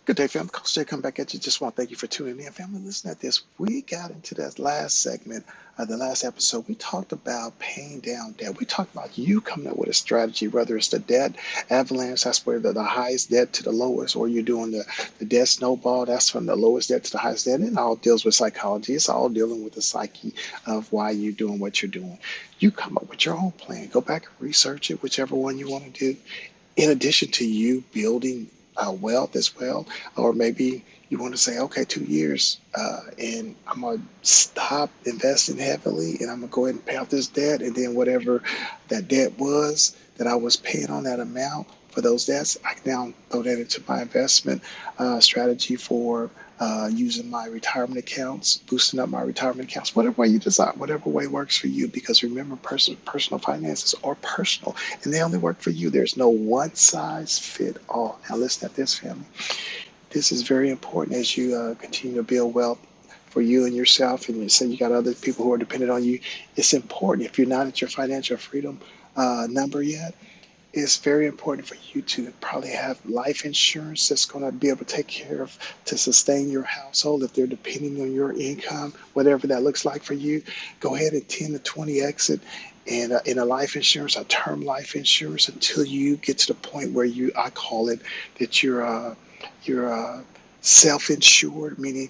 Good day, family. Coach Jay, come back at you. Just want to thank you for tuning in, family. Listen at this. We got into that last segment of the last episode. We talked about paying down debt. We talked about you coming up with a strategy, whether it's the debt avalanche, that's where the highest debt to the lowest, or you're doing the debt snowball, that's from the lowest debt to the highest debt. It all deals with psychology. It's all dealing with the psyche of why you're doing what you're doing. You come up with your own plan. Go back and research it, whichever one you want to do, in addition to you building wealth as well, or maybe you want to say, okay, 2 years, and I'm gonna stop investing heavily, and I'm gonna go ahead and pay off this debt, and then whatever that debt was that I was paying on that amount for those debts, I can now throw that into my investment strategy for using my retirement accounts, boosting up my retirement accounts, whatever way you decide, whatever way works for you. Because remember, personal finances are personal and they only work for you. There's no one size fit all. Now, listen at this, family. This is very important as you continue to build wealth for you and yourself, and you say you got other people who are dependent on you. It's important if you're not at your financial freedom number yet. It's very important for you to probably have life insurance that's going to be able to take care of to sustain your household if they're depending on your income, whatever that looks like for you. Go ahead and 10 to 20 exit and in a life insurance, a term life insurance, until you get to the point where I call it that you're self-insured, meaning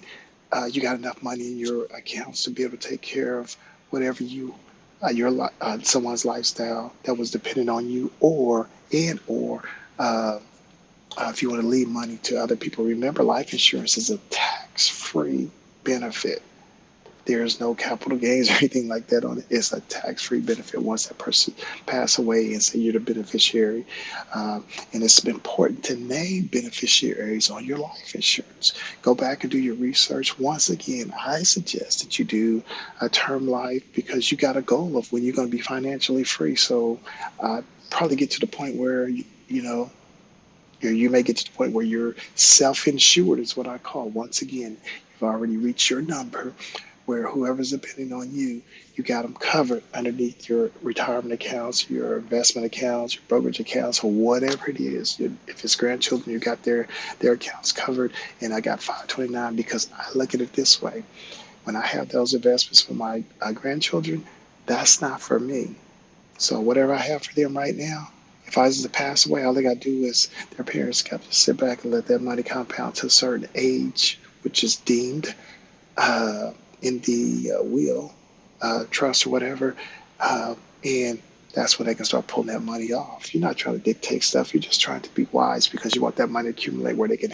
you got enough money in your accounts to be able to take care of whatever someone's lifestyle that was dependent on you, or uh, if you want to leave money to other people. Remember, life insurance is a tax-free benefit. There's no capital gains or anything like that on it. It's a tax-free benefit once that person pass away and say you're the beneficiary. And it's important to name beneficiaries on your life insurance. Go back and do your research. Once again, I suggest that you do a term life because you got a goal of when you're going to be financially free. So probably get to the point where, you may get to the point where you're self-insured is what I call. Once again, you've already reached your number where whoever's depending on you, you got them covered underneath your retirement accounts, your investment accounts, your brokerage accounts, or whatever it is. If it's grandchildren, you got their accounts covered. And I got 529 because I look at it this way. When I have those investments for my grandchildren, that's not for me. So whatever I have for them right now, if I was to pass away, all they got to do is their parents got to sit back and let that money compound to a certain age, which is deemed in the will, trust or whatever, and that's when they can start pulling that money off. You're not trying to dictate stuff. You're just trying to be wise because you want that money to accumulate where they can